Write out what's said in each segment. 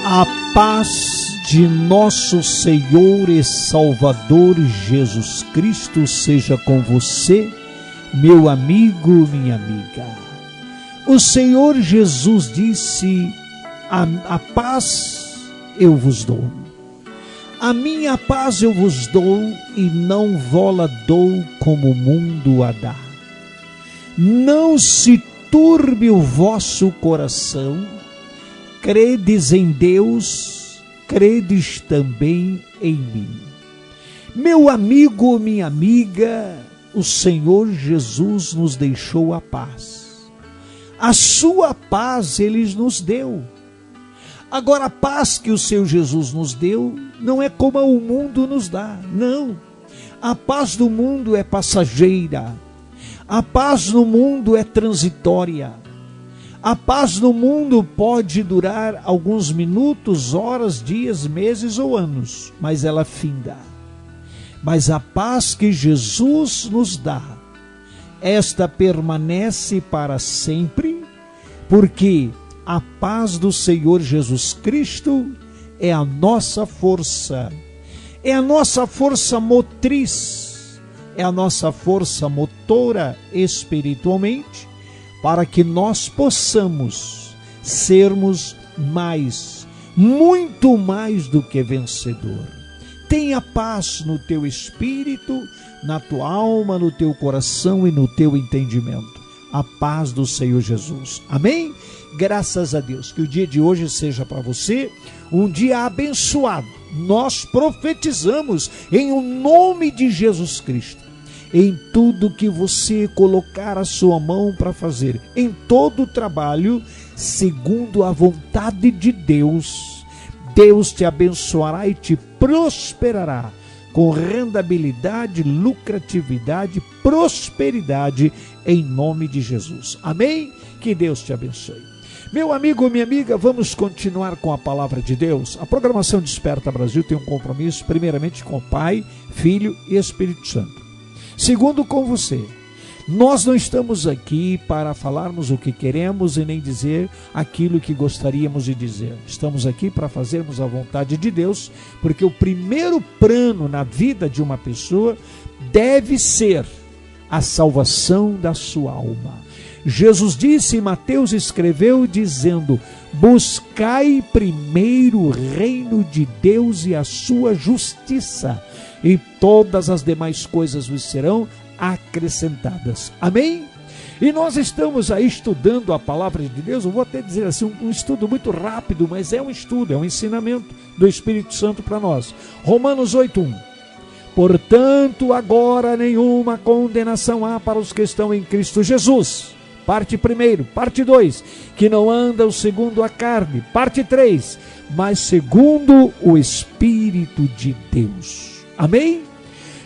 A paz de nosso Senhor e Salvador Jesus Cristo seja com você, meu amigo, minha amiga. O Senhor Jesus disse: a paz eu vos dou. A minha paz eu vos dou, e não vou-la dou como o mundo a dá. Não se turbe o vosso coração. Credes em Deus, credes também em mim. Meu amigo, minha amiga, o Senhor Jesus nos deixou a paz. A sua paz Ele nos deu. Agora, a paz que o Senhor Jesus nos deu não é como o mundo nos dá, não. A paz do mundo é passageira. A paz no mundo é transitória. A paz no mundo pode durar alguns minutos, horas, dias, meses ou anos, mas ela finda. Mas a paz que Jesus nos dá, esta permanece para sempre, porque a paz do Senhor Jesus Cristo é a nossa força, é a nossa força motriz, é a nossa força motora espiritualmente, para que nós possamos sermos mais, muito mais do que vencedor. Tenha paz no teu espírito, na tua alma, no teu coração e no teu entendimento. A paz do Senhor Jesus. Amém? Graças a Deus. Que o dia de hoje seja para você um dia abençoado. Nós profetizamos em o nome de Jesus Cristo. Em tudo que você colocar a sua mão para fazer, em todo o trabalho, segundo a vontade de Deus, Deus te abençoará e te prosperará com rentabilidade, lucratividade, prosperidade, em nome de Jesus. Amém? Que Deus te abençoe. Meu amigo, minha amiga, vamos continuar com a palavra de Deus. A programação Desperta Brasil tem um compromisso, primeiramente com o Pai, Filho e Espírito Santo. Segundo, com você. Nós não estamos aqui para falarmos o que queremos e nem dizer aquilo que gostaríamos de dizer. Estamos aqui para fazermos a vontade de Deus, porque o primeiro plano na vida de uma pessoa deve ser a salvação da sua alma. Jesus disse, Mateus escreveu dizendo: buscai primeiro o reino de Deus e a sua justiça, e todas as demais coisas vos serão acrescentadas. Amém? E nós estamos aí estudando a palavra de Deus. Eu vou até dizer assim, um estudo muito rápido, mas é um estudo, é um ensinamento do Espírito Santo para nós. Romanos 8:1. Portanto, agora nenhuma condenação há para os que estão em Cristo Jesus. Parte 1. Parte 2, que não andam segundo a carne. Parte 3, mas segundo o Espírito de Deus. Amém?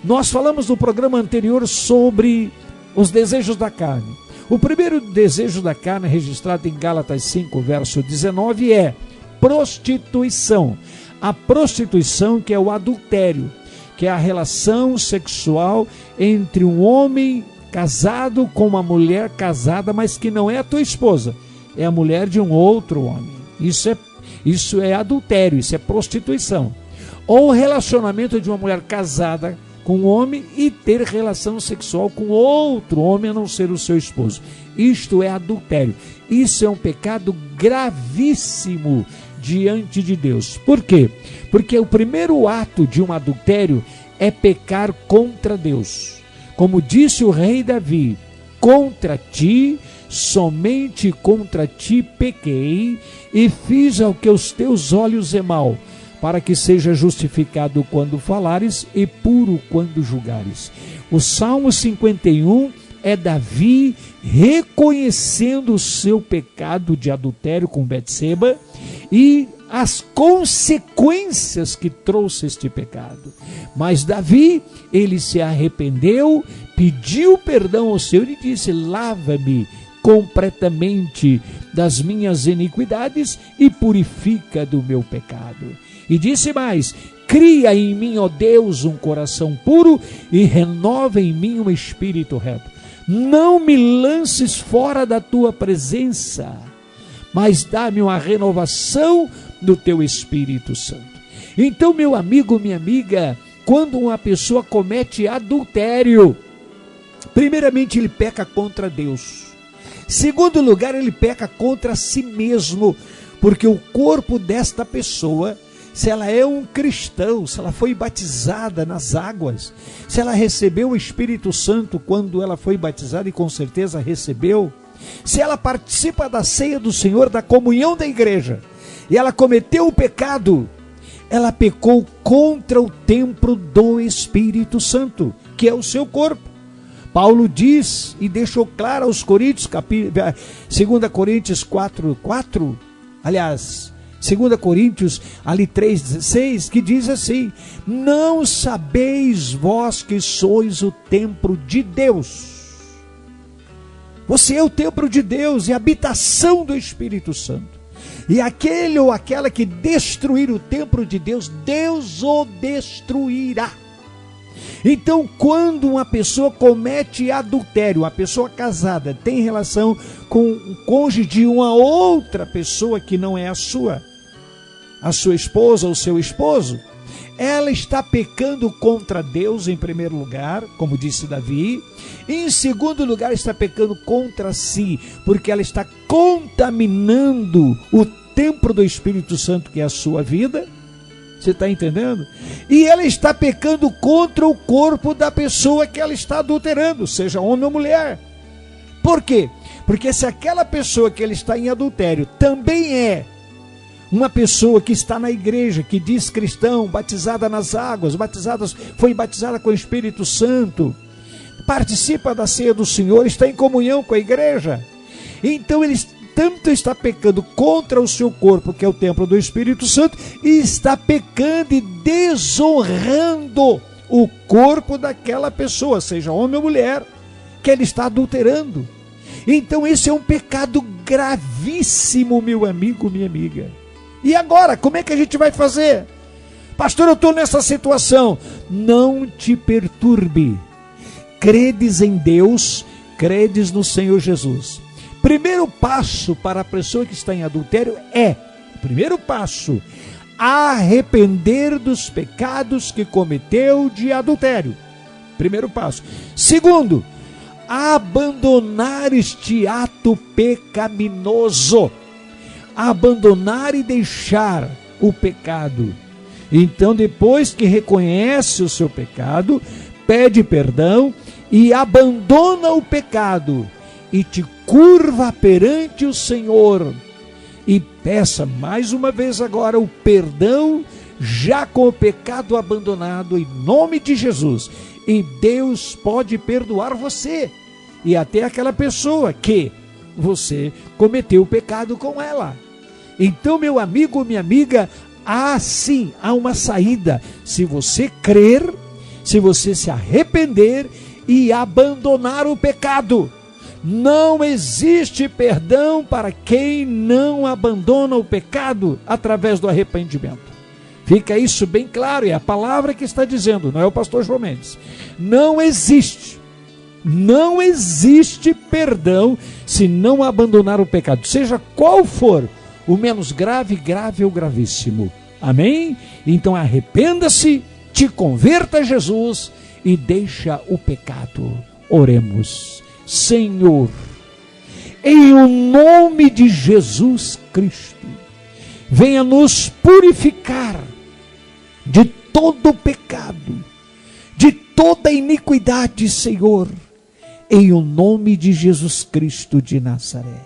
Nós falamos no programa anterior sobre os desejos da carne. O primeiro desejo da carne, registrado em Gálatas 5, verso 19, é prostituição. A prostituição, que é o adultério, que é a relação sexual entre um homem casado com uma mulher casada, mas que não é a tua esposa, é a mulher de um outro homem. Isso é adultério, isso é prostituição. Ou o relacionamento de uma mulher casada com um homem e ter relação sexual com outro homem a não ser o seu esposo. Isto é adultério. Isso é um pecado gravíssimo diante de Deus. Por quê? Porque o primeiro ato de um adultério é pecar contra Deus. Como disse o rei Davi: contra ti, somente contra ti pequei, e fiz ao que os teus olhos é mal, para que seja justificado quando falares e puro quando julgares. O Salmo 51 é Davi reconhecendo o seu pecado de adultério com Betseba e as consequências que trouxe este pecado. Mas Davi, ele se arrependeu, pediu perdão ao Senhor e disse: lava-me completamente das minhas iniquidades e purifica do meu pecado. E disse mais: cria em mim, ó Deus, um coração puro e renova em mim um espírito reto. Não me lances fora da tua presença, mas dá-me uma renovação do teu Espírito Santo. Então, meu amigo, minha amiga, quando uma pessoa comete adultério, primeiramente ele peca contra Deus. Segundo lugar, ele peca contra si mesmo, porque o corpo desta pessoa, se ela é um cristão, se ela foi batizada nas águas, se ela recebeu o Espírito Santo quando ela foi batizada, e com certeza recebeu, se ela participa da ceia do Senhor, da comunhão da igreja, e ela cometeu o pecado, ela pecou contra o templo do Espírito Santo, que é o seu corpo. Paulo diz e deixou claro aos Coríntios, 2 Coríntios 4, aliás, 2 Coríntios, ali 3,16, que diz assim: não sabeis vós que sois o templo de Deus. Você é o templo de Deus e a habitação do Espírito Santo. E aquele ou aquela que destruir o templo de Deus, Deus o destruirá. Então, quando uma pessoa comete adultério, uma pessoa casada tem relação com o cônjuge de uma outra pessoa que não é a sua esposa ou seu esposo, ela está pecando contra Deus em primeiro lugar, como disse Davi, e em segundo lugar está pecando contra si, porque ela está contaminando o templo do Espírito Santo, que é a sua vida. Você está entendendo? E ela está pecando contra o corpo da pessoa que ela está adulterando, seja homem ou mulher. Por quê? Porque se aquela pessoa que ela está em adultério também é uma pessoa que está na igreja, que diz cristão, batizada nas águas, foi batizada com o Espírito Santo, participa da ceia do Senhor, está em comunhão com a igreja, então ele tanto está pecando contra o seu corpo, que é o templo do Espírito Santo, e está pecando e desonrando o corpo daquela pessoa, seja homem ou mulher, que ele está adulterando. Então esse é um pecado gravíssimo, meu amigo, minha amiga. E agora, como é que a gente vai fazer? Pastor, eu estou nessa situação. Não te perturbe. Credes em Deus, credes no Senhor Jesus. Primeiro passo para a pessoa que está em adultério primeiro passo, arrepender dos pecados que cometeu de adultério. Primeiro passo. Segundo, abandonar este ato pecaminoso. Abandonar e deixar o pecado. Então, depois que reconhece o seu pecado, pede perdão e abandona o pecado e te curva perante o Senhor e peça mais uma vez agora o perdão, já com o pecado abandonado, em nome de Jesus. E Deus pode perdoar você e até aquela pessoa que você cometeu o pecado com ela. Então, meu amigo, minha amiga, há uma saída. Se você crer, se você se arrepender e abandonar o pecado. Não existe perdão para quem não abandona o pecado através do arrependimento. Fica isso bem claro, é a palavra que está dizendo, não é o pastor João Mendes. Não existe perdão se não abandonar o pecado, seja qual for o menos grave, grave ou gravíssimo. Amém? Então arrependa-se, te converta a Jesus e deixa o pecado. Oremos. Senhor, em o nome de Jesus Cristo, venha nos purificar de todo pecado, de toda iniquidade, Senhor, em o nome de Jesus Cristo de Nazaré.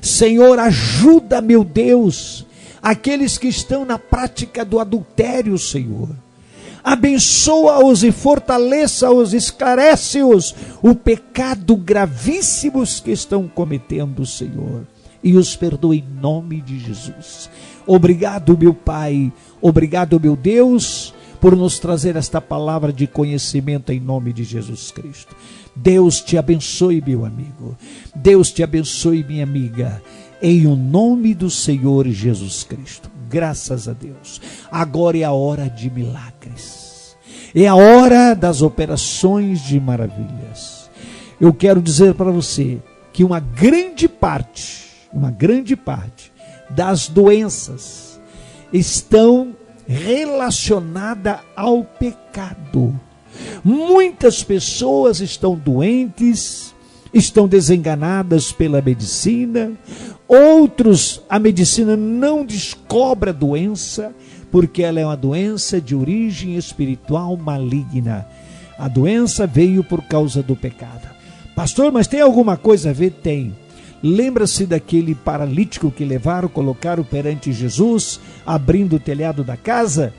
Senhor, ajuda, meu Deus, aqueles que estão na prática do adultério, Senhor. Abençoa-os e fortaleça-os, esclarece-os o pecado gravíssimos que estão cometendo, Senhor, e os perdoe em nome de Jesus. Obrigado, meu Pai, obrigado, meu Deus, por nos trazer esta palavra de conhecimento em nome de Jesus Cristo. Deus te abençoe, meu amigo. Deus te abençoe, minha amiga, em o nome do Senhor Jesus Cristo. Graças a Deus. Agora é a hora de milagres. É a hora das operações de maravilhas. Eu quero dizer para você que uma grande parte das doenças estão relacionadas ao pecado. Muitas pessoas estão doentes, estão desenganadas pela medicina. Outros, a medicina não descobre a doença, porque ela é uma doença de origem espiritual maligna. A doença veio por causa do pecado. Pastor, mas tem alguma coisa a ver? Tem. Lembra-se daquele paralítico que levaram, colocaram perante Jesus, abrindo o telhado da casa?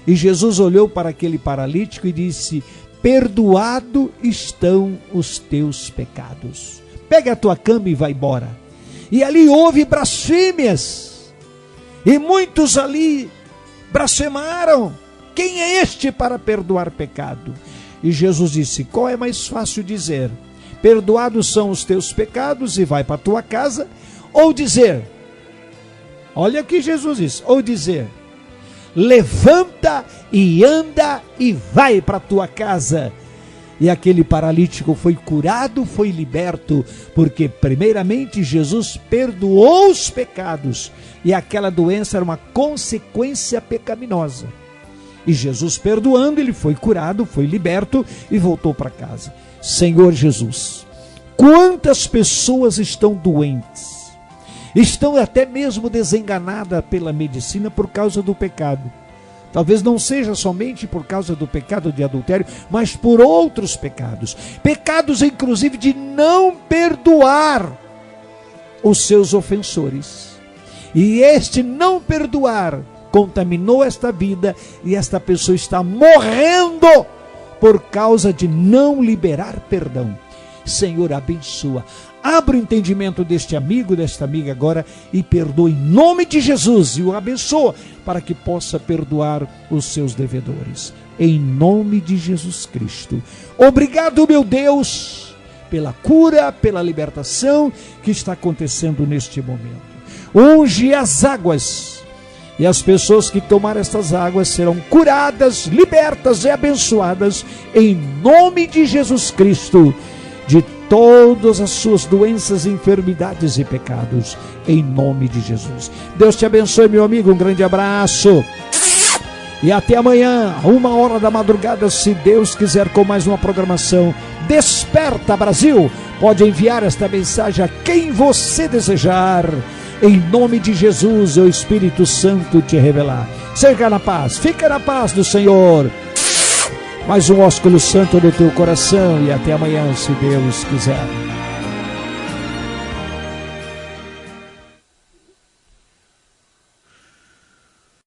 E Jesus olhou para aquele paralítico e disse: perdoado estão os teus pecados. Pega a tua cama e vai embora. E ali houve blasfêmias. E muitos ali blasfemaram. Quem é este para perdoar pecado? E Jesus disse: qual é mais fácil dizer? Perdoados são os teus pecados e vai para a tua casa, ou dizer, olha o que Jesus disse, ou dizer, levanta e anda e vai para a tua casa. E aquele paralítico foi curado, foi liberto, porque primeiramente Jesus perdoou os pecados, e aquela doença era uma consequência pecaminosa. E Jesus perdoando, ele foi curado, foi liberto e voltou para casa. Senhor Jesus, quantas pessoas estão doentes, estão até mesmo desenganadas pela medicina por causa do pecado. Talvez não seja somente por causa do pecado de adultério, mas por outros pecados. Pecados, inclusive, de não perdoar os seus ofensores. E este não perdoar contaminou esta vida, e esta pessoa está morrendo por causa de não liberar perdão. Senhor, abençoa. Abra o entendimento deste amigo, desta amiga agora, e perdoa em nome de Jesus, e o abençoa para que possa perdoar os seus devedores. Em nome de Jesus Cristo. Obrigado, meu Deus, pela cura, pela libertação que está acontecendo neste momento. Unge as águas, e as pessoas que tomarem estas águas serão curadas, libertas e abençoadas em nome de Jesus Cristo, de todas as suas doenças, enfermidades e pecados, em nome de Jesus. Deus te abençoe, meu amigo, um grande abraço e até amanhã, 1h da madrugada, se Deus quiser, com mais uma programação Desperta Brasil. Pode enviar esta mensagem a quem você desejar. Em nome de Jesus, o Espírito Santo te revelar. Seja na paz, fica na paz do Senhor. Mais um ósculo santo no teu coração, e até amanhã, se Deus quiser.